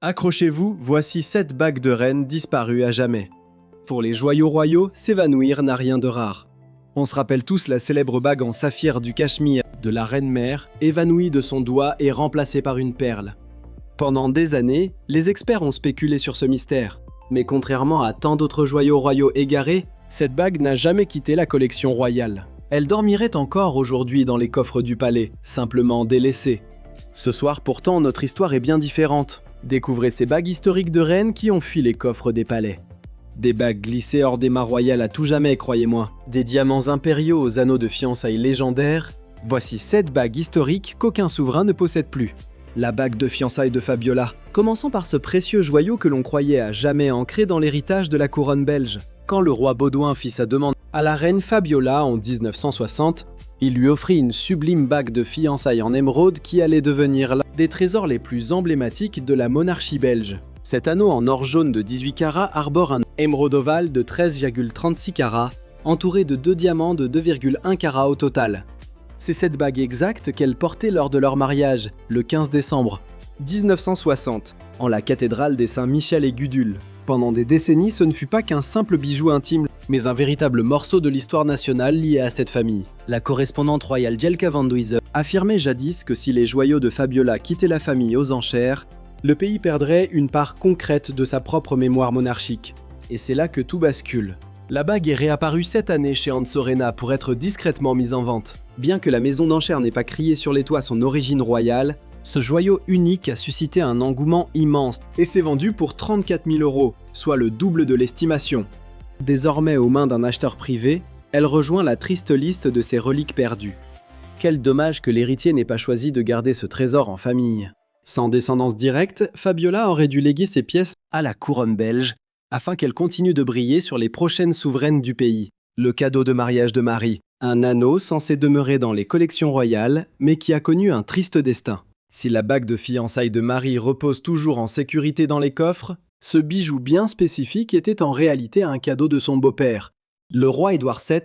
Accrochez-vous, voici 7 bagues de reine disparues à jamais. Pour les joyaux royaux, s'évanouir n'a rien de rare. On se rappelle tous la célèbre bague en saphir du Cachemire de la reine-mère, évanouie de son doigt et remplacée par une perle. Pendant des années, les experts ont spéculé sur ce mystère. Mais contrairement à tant d'autres joyaux royaux égarés, cette bague n'a jamais quitté la collection royale. Elle dormirait encore aujourd'hui dans les coffres du palais, simplement délaissée. Ce soir pourtant, notre histoire est bien différente. Découvrez ces bagues historiques de reines qui ont fui les coffres des palais. Des bagues glissées hors des mains royales à tout jamais, croyez-moi. Des diamants impériaux aux anneaux de fiançailles légendaires. Voici 7 bagues historiques qu'aucun souverain ne possède plus. La bague de fiançailles de Fabiola. Commençons par ce précieux joyau que l'on croyait à jamais ancré dans l'héritage de la couronne belge. Quand le roi Baudouin fit sa demande à la reine Fabiola en 1960, il lui offrit une sublime bague de fiançailles en émeraude qui allait devenir l'un des trésors les plus emblématiques de la monarchie belge. Cet anneau en or jaune de 18 carats arbore un émeraude ovale de 13,36 carats, entouré de 2 diamants de 2,1 carats au total. C'est cette bague exacte qu'elle portait lors de leur mariage, le 15 décembre 1960, en la cathédrale des Saint-Michel et Gudule. Pendant des décennies, ce ne fut pas qu'un simple bijou intime, mais un véritable morceau de l'histoire nationale lié à cette famille. La correspondante royale Jelka van Duyser affirmait jadis que si les joyaux de Fabiola quittaient la famille aux enchères, le pays perdrait une part concrète de sa propre mémoire monarchique. Et c'est là que tout bascule. La bague est réapparue cette année chez Ansorena pour être discrètement mise en vente. Bien que la maison d'enchères n'ait pas crié sur les toits son origine royale, ce joyau unique a suscité un engouement immense et s'est vendu pour 34 000 €, soit le double de l'estimation. Désormais aux mains d'un acheteur privé, elle rejoint la triste liste de ses reliques perdues. Quel dommage que l'héritier n'ait pas choisi de garder ce trésor en famille. Sans descendance directe, Fabiola aurait dû léguer ses pièces à la couronne belge, afin qu'elle continue de briller sur les prochaines souveraines du pays. Le cadeau de mariage de Marie, un anneau censé demeurer dans les collections royales, mais qui a connu un triste destin. Si la bague de fiançailles de Marie repose toujours en sécurité dans les coffres, ce bijou bien spécifique était en réalité un cadeau de son beau-père, le roi Édouard VII,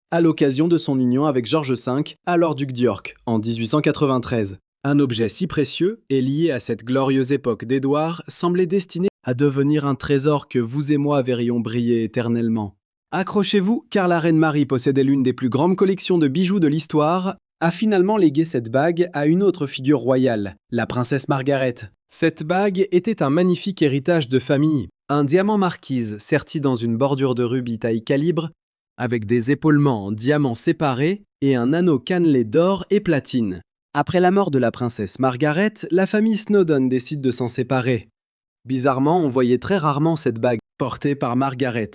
à l'occasion de son union avec George V, alors duc d'York, en 1893. Un objet si précieux et lié à cette glorieuse époque d'Édouard semblait destiné à devenir un trésor que vous et moi verrions briller éternellement. Accrochez-vous, car la reine Marie possédait l'une des plus grandes collections de bijoux de l'histoire, a finalement légué cette bague à une autre figure royale, la princesse Margaret. Cette bague était un magnifique héritage de famille, un diamant marquise serti dans une bordure de rubis taille calibre, avec des épaulements en diamants séparés et un anneau cannelé d'or et platine. Après la mort de la princesse Margaret, la famille Snowdon décide de s'en séparer. Bizarrement, on voyait très rarement cette bague portée par Margaret.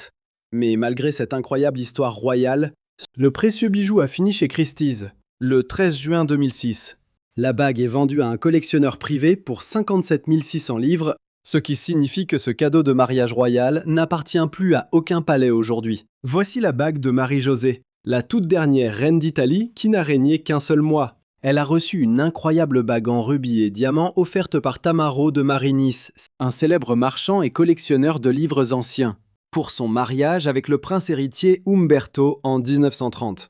Mais malgré cette incroyable histoire royale, le précieux bijou a fini chez Christie's, le 13 juin 2006. La bague est vendue à un collectionneur privé pour 57 600 livres, ce qui signifie que ce cadeau de mariage royal n'appartient plus à aucun palais aujourd'hui. Voici la bague de Marie-Josée, la toute dernière reine d'Italie qui n'a régné qu'un seul mois. Elle a reçu une incroyable bague en rubis et diamants offerte par Tamaro de Marinis, un célèbre marchand et collectionneur de livres anciens, pour son mariage avec le prince héritier Umberto en 1930.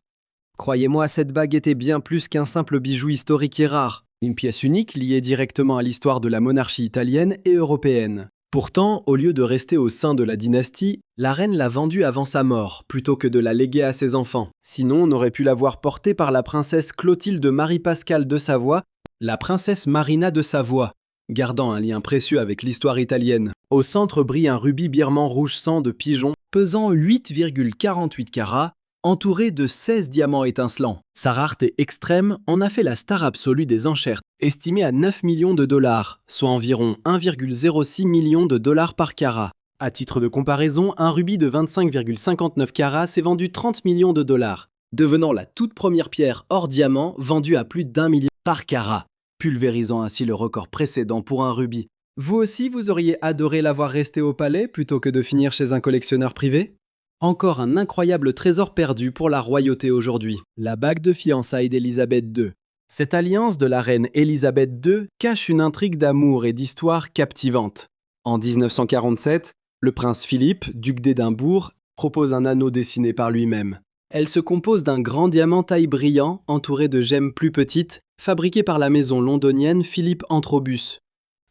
Croyez-moi, cette bague était bien plus qu'un simple bijou historique et rare, une pièce unique liée directement à l'histoire de la monarchie italienne et européenne. Pourtant, au lieu de rester au sein de la dynastie, la reine l'a vendue avant sa mort, plutôt que de la léguer à ses enfants. Sinon, on aurait pu l'avoir portée par la princesse Clotilde Marie-Pascale de Savoie, la princesse Marina de Savoie, gardant un lien précieux avec l'histoire italienne. Au centre brille un rubis birman rouge sang de pigeon, pesant 8,48 carats, entouré de 16 diamants étincelants. Sa rareté extrême en a fait la star absolue des enchères, estimée à 9 millions de dollars, soit environ 1,06 million de dollars par carat. À titre de comparaison, un rubis de 25,59 carats s'est vendu 30 millions de dollars, devenant la toute première pierre hors diamant vendue à plus d'1 million par carat, pulvérisant ainsi le record précédent pour un rubis. Vous aussi, vous auriez adoré l'avoir resté au palais plutôt que de finir chez un collectionneur privé ? Encore un incroyable trésor perdu pour la royauté aujourd'hui, la bague de fiançailles d'Élisabeth II. Cette alliance de la reine Élisabeth II cache une intrigue d'amour et d'histoire captivante. En 1947, le prince Philippe, duc d'Édimbourg, propose un anneau dessiné par lui-même. Elle se compose d'un grand diamant taille brillant entouré de gemmes plus petites, fabriquées par la maison londonienne Philippe Antrobus.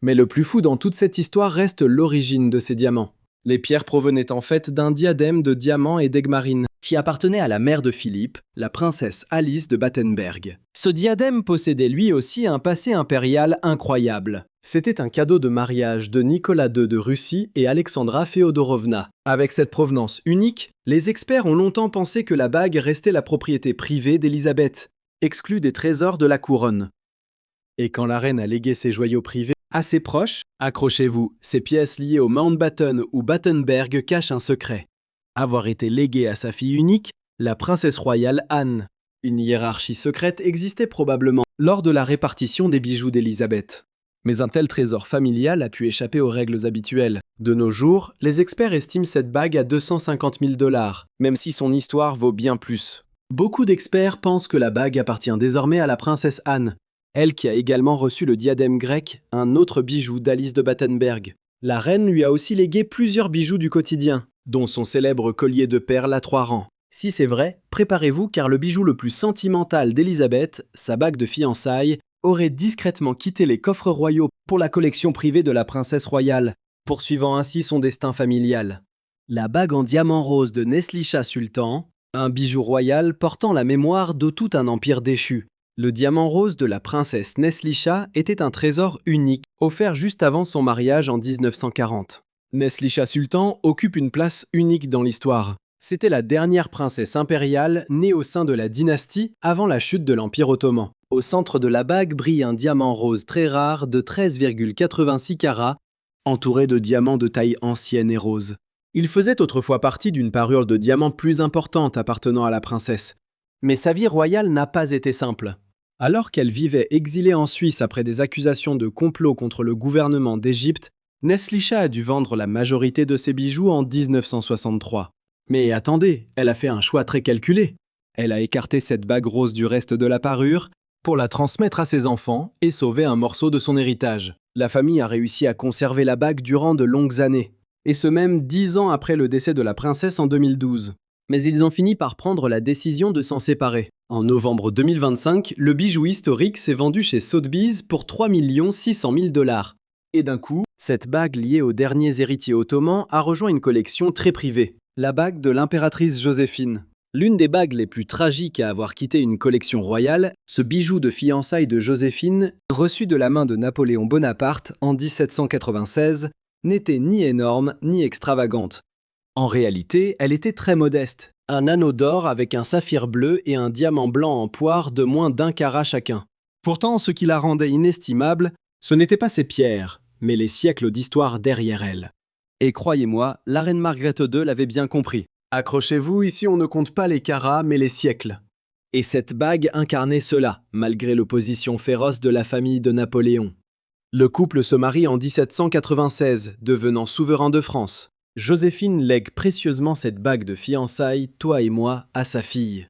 Mais le plus fou dans toute cette histoire reste l'origine de ces diamants. Les pierres provenaient en fait d'un diadème de diamants et d'Aiguemarine, qui appartenait à la mère de Philippe, la princesse Alice de Battenberg. Ce diadème possédait lui aussi un passé impérial incroyable. C'était un cadeau de mariage de Nicolas II de Russie et Alexandra Féodorovna. Avec cette provenance unique, les experts ont longtemps pensé que la bague restait la propriété privée d'Élisabeth, exclue des trésors de la couronne. Et quand la reine a légué ses joyaux privés à ses proches, accrochez-vous, ces pièces liées au Mountbatten ou Battenberg cachent un secret. Avoir été léguées à sa fille unique, la princesse royale Anne. Une hiérarchie secrète existait probablement lors de la répartition des bijoux d'Élisabeth. Mais un tel trésor familial a pu échapper aux règles habituelles. De nos jours, les experts estiment cette bague à 250 000 $, même si son histoire vaut bien plus. Beaucoup d'experts pensent que la bague appartient désormais à la princesse Anne, elle qui a également reçu le diadème grec, un autre bijou d'Alice de Battenberg. La reine lui a aussi légué plusieurs bijoux du quotidien, dont son célèbre collier de perles à 3 rangs. Si c'est vrai, préparez-vous car le bijou le plus sentimental d'Élisabeth, sa bague de fiançailles, aurait discrètement quitté les coffres royaux pour la collection privée de la princesse royale, poursuivant ainsi son destin familial. La bague en diamant rose de Neslicha Sultan, un bijou royal portant la mémoire de tout un empire déchu. Le diamant rose de la princesse Neslicha était un trésor unique, offert juste avant son mariage en 1940. Neslicha Sultan occupe une place unique dans l'histoire. C'était la dernière princesse impériale née au sein de la dynastie avant la chute de l'Empire ottoman. Au centre de la bague brille un diamant rose très rare de 13,86 carats, entouré de diamants de taille ancienne et rose. Il faisait autrefois partie d'une parure de diamants plus importante appartenant à la princesse. Mais sa vie royale n'a pas été simple. Alors qu'elle vivait exilée en Suisse après des accusations de complot contre le gouvernement d'Égypte, Neslicha a dû vendre la majorité de ses bijoux en 1963. Mais attendez, elle a fait un choix très calculé. Elle a écarté cette bague rose du reste de la parure pour la transmettre à ses enfants et sauver un morceau de son héritage. La famille a réussi à conserver la bague durant de longues années, et ce même 10 ans après le décès de la princesse en 2012. Mais ils ont fini par prendre la décision de s'en séparer. En novembre 2025, le bijou historique s'est vendu chez Sotheby's pour 3 600 000 $. Et d'un coup, cette bague liée aux derniers héritiers ottomans a rejoint une collection très privée, la bague de l'impératrice Joséphine. L'une des bagues les plus tragiques à avoir quitté une collection royale, ce bijou de fiançailles de Joséphine, reçu de la main de Napoléon Bonaparte en 1796, n'était ni énorme ni extravagante. En réalité, elle était très modeste, un anneau d'or avec un saphir bleu et un diamant blanc en poire de moins d'1 carat chacun. Pourtant, ce qui la rendait inestimable, ce n'étaient pas ses pierres, mais les siècles d'histoire derrière elle. Et croyez-moi, la reine Margrethe II l'avait bien compris. Accrochez-vous, ici on ne compte pas les carats, mais les siècles. Et cette bague incarnait cela, malgré l'opposition féroce de la famille de Napoléon. Le couple se marie en 1796, devenant souverain de France. Joséphine lègue précieusement cette bague de fiançailles, toi et moi, à sa fille.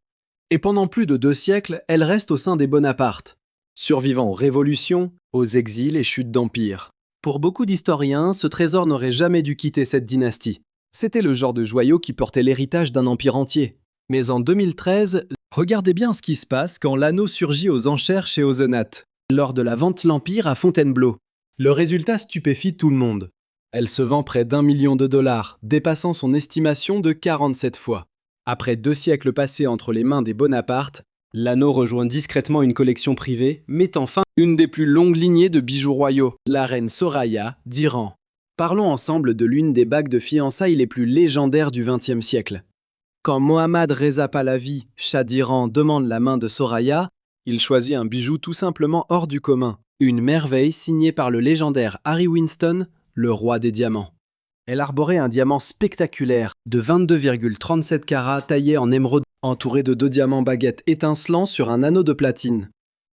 Et pendant plus de 2 siècles, elle reste au sein des Bonaparte, survivant aux révolutions, aux exils et chutes d'empire. Pour beaucoup d'historiens, ce trésor n'aurait jamais dû quitter cette dynastie. C'était le genre de joyau qui portait l'héritage d'un empire entier. Mais en 2013, regardez bien ce qui se passe quand l'anneau surgit aux enchères chez Ozenat, lors de la vente L'Empire à Fontainebleau. Le résultat stupéfie tout le monde. Elle se vend près d'1 million de $, dépassant son estimation de 47 fois. Après 2 siècles passés entre les mains des Bonaparte, l'anneau rejoint discrètement une collection privée, mettant fin à une des plus longues lignées de bijoux royaux, la reine Soraya d'Iran. Parlons ensemble de l'une des bagues de fiançailles les plus légendaires du XXe siècle. Quand Mohammad Reza Pahlavi, Shah d'Iran, demande la main de Soraya, il choisit un bijou tout simplement hors du commun, une merveille signée par le légendaire Harry Winston, le roi des diamants. Elle arborait un diamant spectaculaire de 22,37 carats taillé en émeraude, entouré de 2 diamants baguettes étincelants sur un anneau de platine.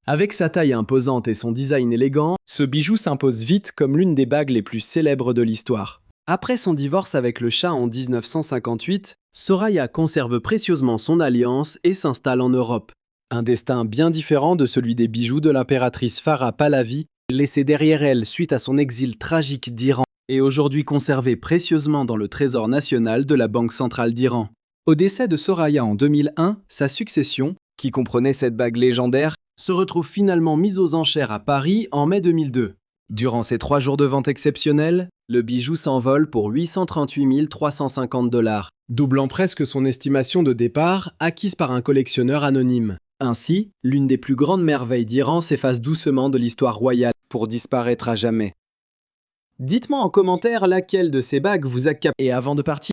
Avec sa taille imposante et son design élégant, ce bijou s'impose vite comme l'une des bagues les plus célèbres de l'histoire. Après son divorce avec le Shah en 1958, Soraya conserve précieusement son alliance et s'installe en Europe. Un destin bien différent de celui des bijoux de l'impératrice Farah Pahlavi, laissée derrière elle suite à son exil tragique d'Iran, et aujourd'hui conservé précieusement dans le trésor national de la Banque centrale d'Iran. Au décès de Soraya en 2001, sa succession, qui comprenait cette bague légendaire, se retrouve finalement mise aux enchères à Paris en mai 2002. Durant ces 3 jours de vente exceptionnelle, le bijou s'envole pour 838 350 $, doublant presque son estimation de départ acquise par un collectionneur anonyme. Ainsi, l'une des plus grandes merveilles d'Iran s'efface doucement de l'histoire royale pour disparaître à jamais. Dites-moi en commentaire laquelle de ces bagues vous a capté. Et avant de partir,